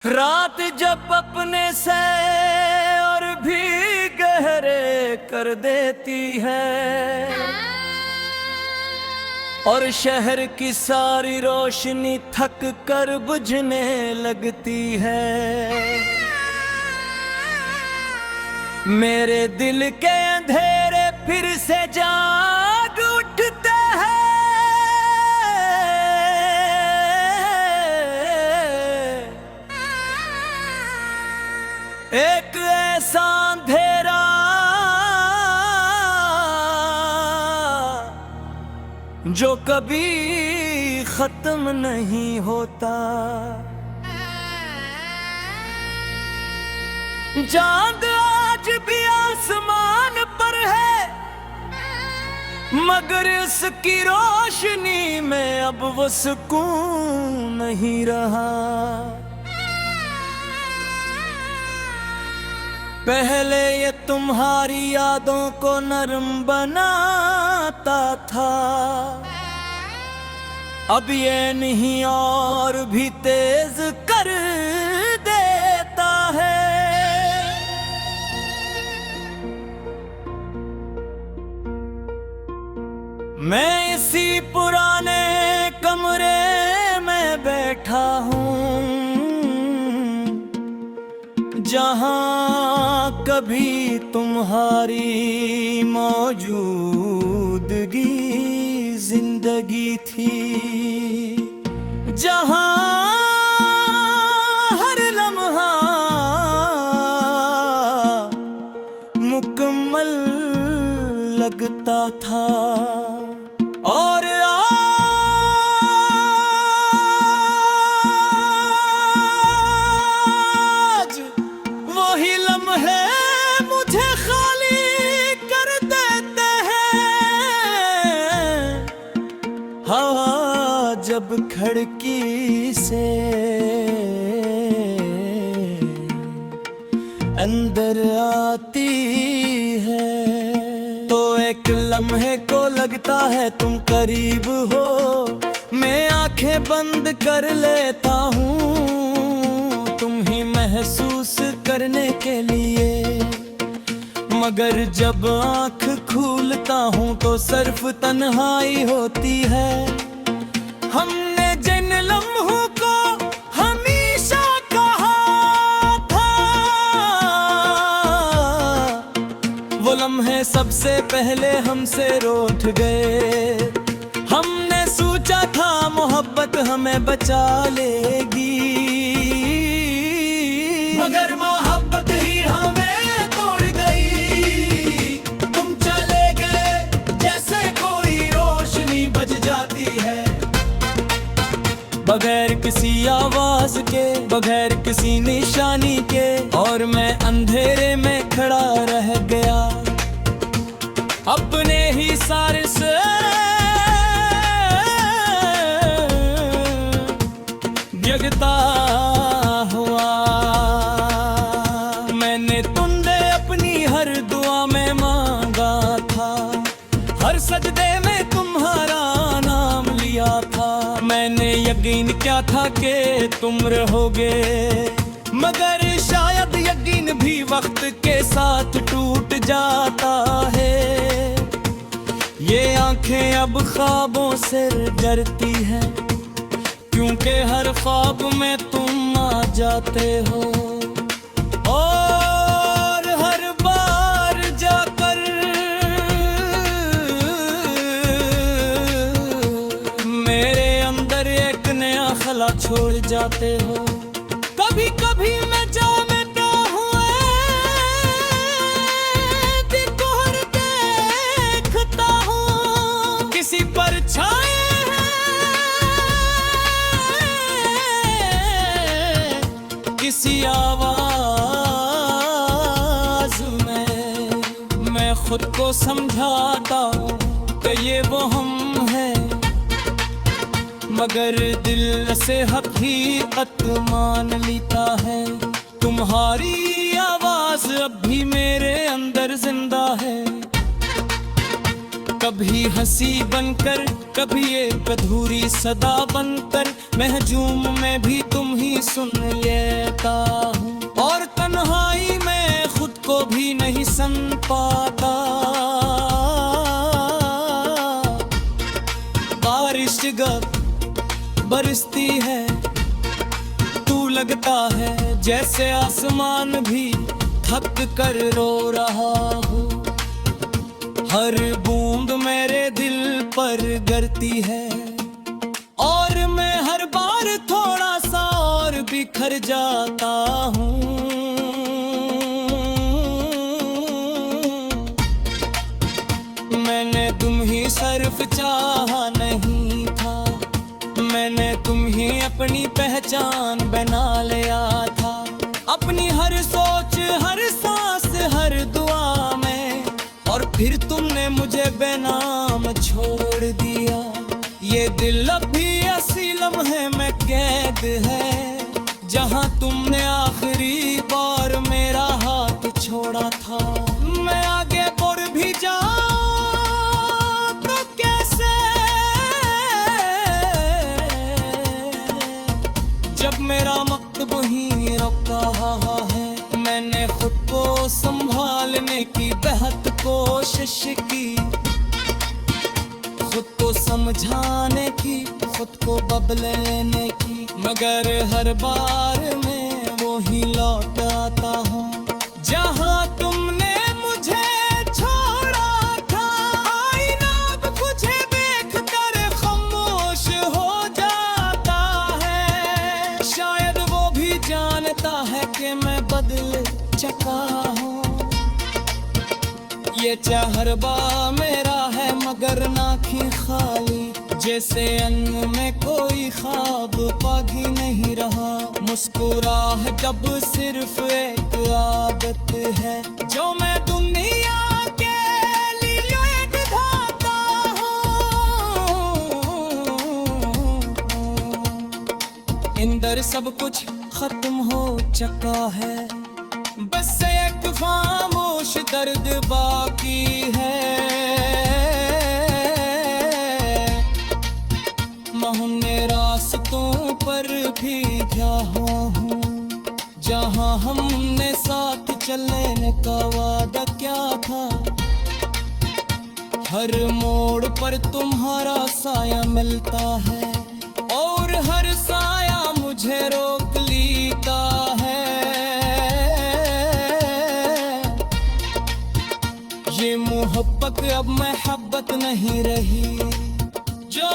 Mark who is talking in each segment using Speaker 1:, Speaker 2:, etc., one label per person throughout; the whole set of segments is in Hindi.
Speaker 1: रात जब अपने से और भी गहरे कर देती है और शहर की सारी रोशनी थक कर बुझने लगती है। मेरे दिल के अंधेरे फिर से जाग उठते हैं। एक ऐसा अंधेरा जो कभी खत्म नहीं होता। चांद आज भी आसमान पर है मगर उसकी रोशनी में अब वो सुकून नहीं रहा। पहले ये तुम्हारी यादों को नरम बनाता था, अब ये नहीं और भी तेज कर देता है। मैं इसी पुराने कमरे में बैठा हूँ जहाँ कभी तुम्हारी मौजूदगी जिंदगी थी, जहाँ हर लम्हा मुकम्मल लगता था। और आज वही लम्हे मुझे खाली कर देते हैं। हवा जब खिड़की से अंदर आती है तो एक लम्हे को लगता है तुम करीब हो। मैं आंखें बंद कर लेता हूँ तुम ही महसूस करने के लिए, मगर जब आंख खोलता हूँ तो सिर्फ तन्हाई होती है। हमने जिन लम्हों को हमेशा कहा था वो लम्हे सबसे पहले हमसे रूठ गए। हमने सोचा था मोहब्बत हमें बचा लेगी, मगर मोहब्बत ही हमें तोड़ गई। तुम चले गए जैसे कोई रोशनी बज जाती है, बगैर किसी आवाज के, बगैर किसी निशानी के। और मैं अंधेरे में खड़ा रह गया अपने ही सारे से जगता हुआ। मैंने तुमसे अपनी हर दुआ में मांगा था, हर सजदे में तुम्हारा नाम लिया था। मैंने यकीन किया था कि तुम रहोगे, मगर शायद यकीन भी वक्त के साथ टूट जाता है। ये आंखें अब ख्वाबों से डरती हैं क्योंकि हर ख्वाब में तुम आ जाते हो। और हर बार जाकर मेरे अंदर एक नया खला छोड़ जाते हो। कभी कभी मैं जाता हूँ दिकोर देखता हूँ किसी परछाई किसी आवाज में। मैं खुद को समझाता हूँ कि ये वो हम हैं, मगर दिल से हकीकत मान लेता है। तुम्हारी आवाज अब भी मेरे अंदर जिंदा है, कभी हंसी बनकर, कभी एक अधूरी सदा बनकर महजूम में भी तुम ही सुन लेता हूँ, और तन्हाई में खुद को भी नहीं सुन पाता। बारिश बरसती है, तू लगता है जैसे आसमान भी थक कर रो रहा हो। हर बूंद मेरे दिल पर गिरती है, और मैं हर बार थोड़ा सा और बिखर जाता हूँ। मैंने तुम ही सिर्फ चाहा नहीं था, मैंने तुम ही अपनी पहचान बना लिया था। अपनी हर सोच, हर सांस, हर दुआ में, और फिर तुमने मुझे बेनाम छोड़ दिया। ये दिल अब भी असी लम्हे में कैद है, जहां तुमने आखिरी बार मेरा हाथ छोड़ा था। मैं आगे बढ़ भी जाऊं तो कैसे, जब मेरा मकतब ही रुक रहा है। मैंने खुद को संभालने की बेहद कोशिश की, खुद को समझाने की, खुद को बदलने की, मगर हर बार मैं वो ही लौट आता हूँ जहाँ तुमने मुझे छोड़ा था। आईना अब मुझे देख कर खामोश हो जाता है, शायद वो भी जानता है कि मैं बदल चुका हूँ। ये चेहरा मेरा है मगर आँखें खाली, जैसे अन्न में कोई ख्वाब बाकी नहीं रहा। मुस्कुराहट जब सिर्फ एक आदत है, जो मैं दुनिया के लिए ढाता हूँ। इंदर सब कुछ खत्म हो चुका है, बस एक खामोश दर्द बाकी है। मैं रास्तों पर भी गया हूँ, जहाँ हमने साथ चलने का वादा क्या था। हर मोड़ पर तुम्हारा साया मिलता है, और हर साया मुझे रोक लेता है। ये मोहब्बत अब मोहब्बत नहीं रही, जो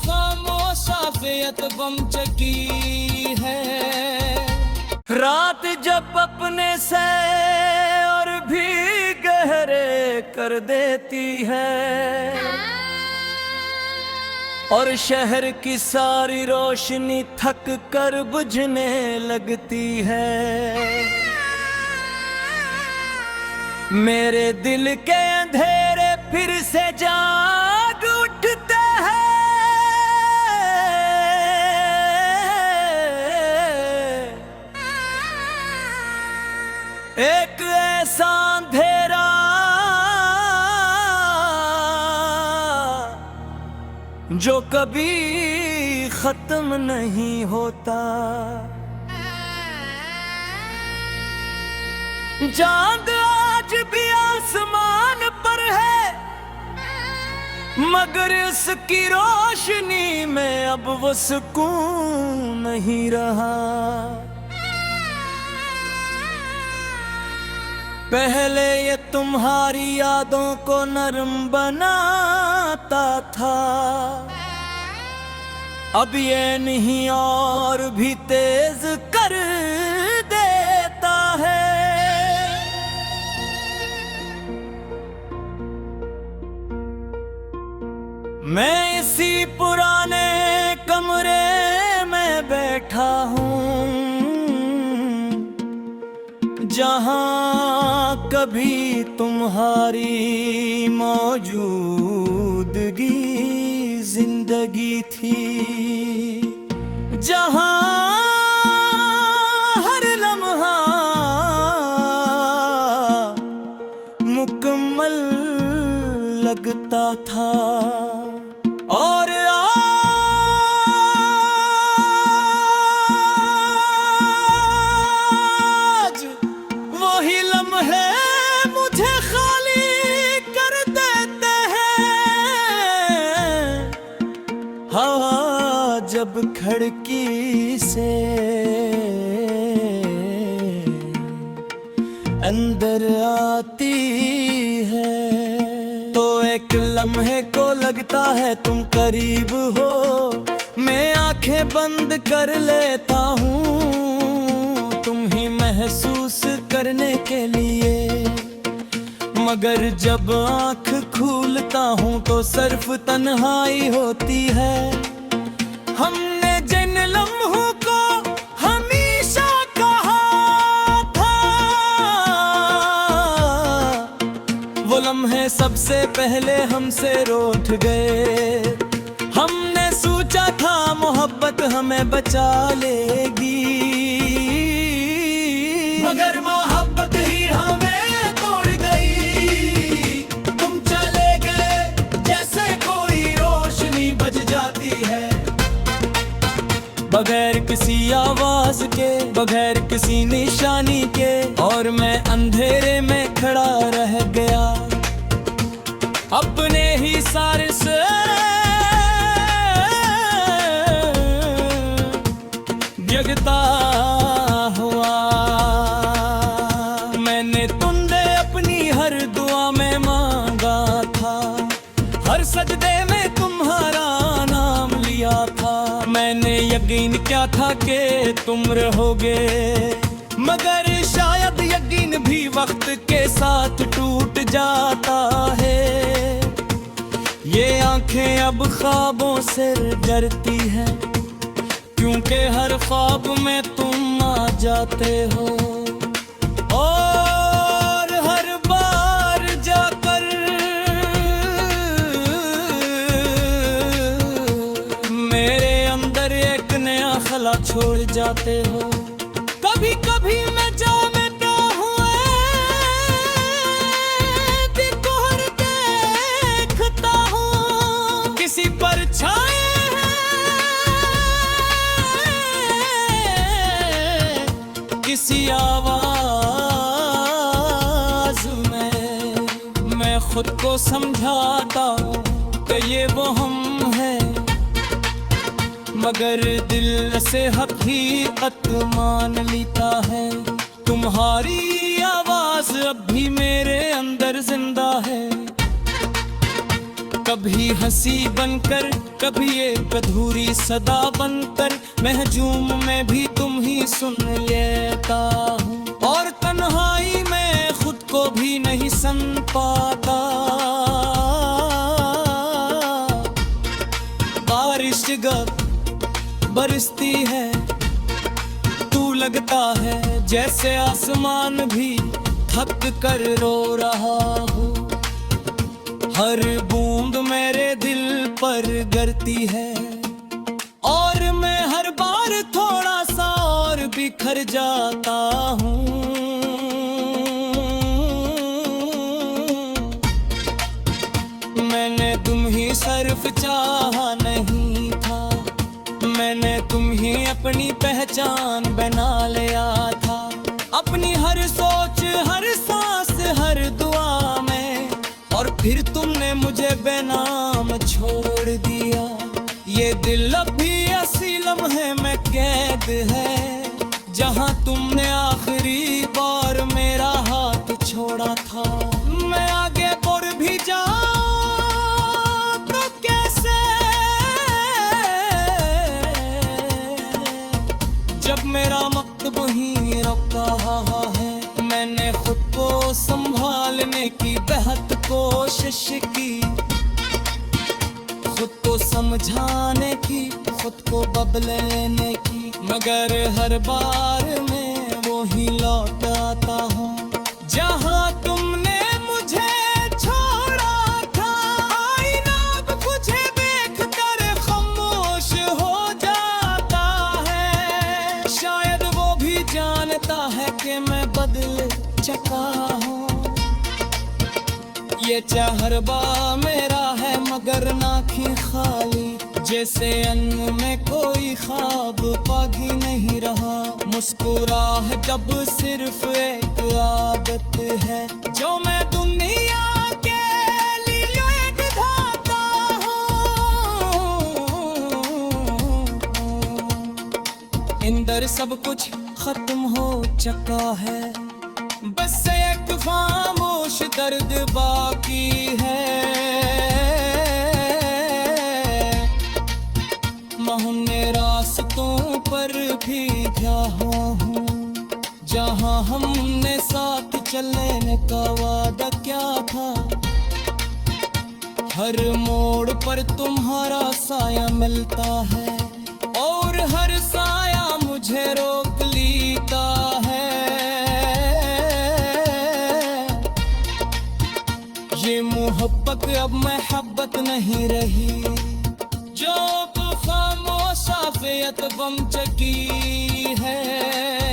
Speaker 1: खामोशाफियत बम चकी है। रात जब अपने से और भी गहरे कर देती है, और शहर की सारी रोशनी थक कर बुझने लगती है। मेरे दिल के अंधेरे फिर से जाग उठते हैं। एक ऐसा अंधेरा जो कभी खत्म नहीं होता। चांद आज भी आसमान पर है, मगर उसकी रोशनी में अब वो सुकून नहीं रहा। पहले ये तुम्हारी यादों को नरम बनाता था, अब ये नहीं और भी तेज कर देता है। मैं इसी पुराने कमरे में बैठा हूँ, जहाँ कभी तुम्हारी मौजूदगी जिंदगी थी, जहाँ हर लम्हा मुकम्मल लगता था। और जब खिड़की से अंदर आती है तो एक लम्हे को लगता है तुम करीब हो। मैं आंखें बंद कर लेता हूँ तुम ही महसूस करने के लिए, मगर जब आंख खोलता हूँ तो सिर्फ तन्हाई होती है। हमने जिन लम्हों को हमेशा कहा था वो लम्हे सबसे पहले हमसे रूठ गए। हमने सोचा था मोहब्बत हमें बचा लेगी, मगर मोहब्बत ही हमें तोड़ गई। तुम चले गए जैसे कोई रोशनी बज जाती है, बगैर किसी आवाज के, बगैर किसी निशानी के, और मैं अंधेरे में खड़ा रह गया अपने ही सारे से जगता हुआ। मैंने तुझे अपनी हर दुआ में मांगा था, हर सजदे में तुम्हारा नाम लिया था। मैंने यकीन किया था कि तुम रहोगे, मगर शायद यकीन भी वक्त के साथ टूट जाता है। ये आंखें अब ख्वाबों से डरती हैं क्योंकि हर ख्वाब में तुम आ जाते हो, और हर बार जाकर मेरे अंदर एक नया खला छोड़ जाते हो। कभी कभी मैं जाता हूँ दिकोर देखता हूँ किसी परछाई किसी आवाज में। मैं खुद को समझाता हूँ कि ये वो हम हैं, मगर दिल से हकीकत मान लेता है। तुम्हारी आवाज अब भी मेरे अंदर जिंदा है, कभी हंसी बनकर, कभी एक अधूरी सदा बनकर। महजूम में भी तुम ही सुन लेता हूँ, और तन्हाई में खुद को भी नहीं सुन पाता। बारिश बरसती है, तू लगता है जैसे आसमान भी थक कर रो रहा हो। हर बूंद मेरे दिल पर गिरती है, और मैं हर बार थोड़ा सा और बिखर जाता हूँ। मैंने तुम ही सिर्फ चाहा नहीं था, मैंने तुम ही अपनी पहचान बना लिया था। अपनी हर सोच, हर सांस, हर दुआ में, और फिर तुमने मुझे बेनाम छोड़ दिया। ये दिल अब भी असी लम्हे में कैद है, जहां तुमने आखिरी बार मेरा हाथ छोड़ा था। मैं आगे बढ़ भी जाऊं तो कैसे, जब मेरा मकतब ही रुक रहा है। मैंने खुद को संभालने की बेहद कोशिश की, खुद को समझाने की, खुद को बदलने की, मगर हर बार मैं वो ही लौट आता हूँ जहाँ तुमने मुझे छोड़ा था। आईना अब मुझे देख कर खामोश हो जाता है, शायद वो भी जानता है कि मैं बदल चुका हूँ। ये चेहरा मेरा है मगर आँखें खाली, जैसे अन्न में कोई ख्वाब बाकी नहीं रहा। मुस्कुराहट जब सिर्फ एक आदत है जो मैं दुनिया के लिए धाता हूँ। सब कुछ खत्म हो चुका है, बस एक खामोश दर्द बाकी है। मैं रास्तों पर भी गया हूँ, जहाँ हमने साथ चलने का वादा क्या था। हर मोड़ पर तुम्हारा साया मिलता है, और हर साया मुझे रोक लेता है। ये मोहब्बत अब मोहब्बत नहीं रही, जो खामोश आफियत बम चकी है।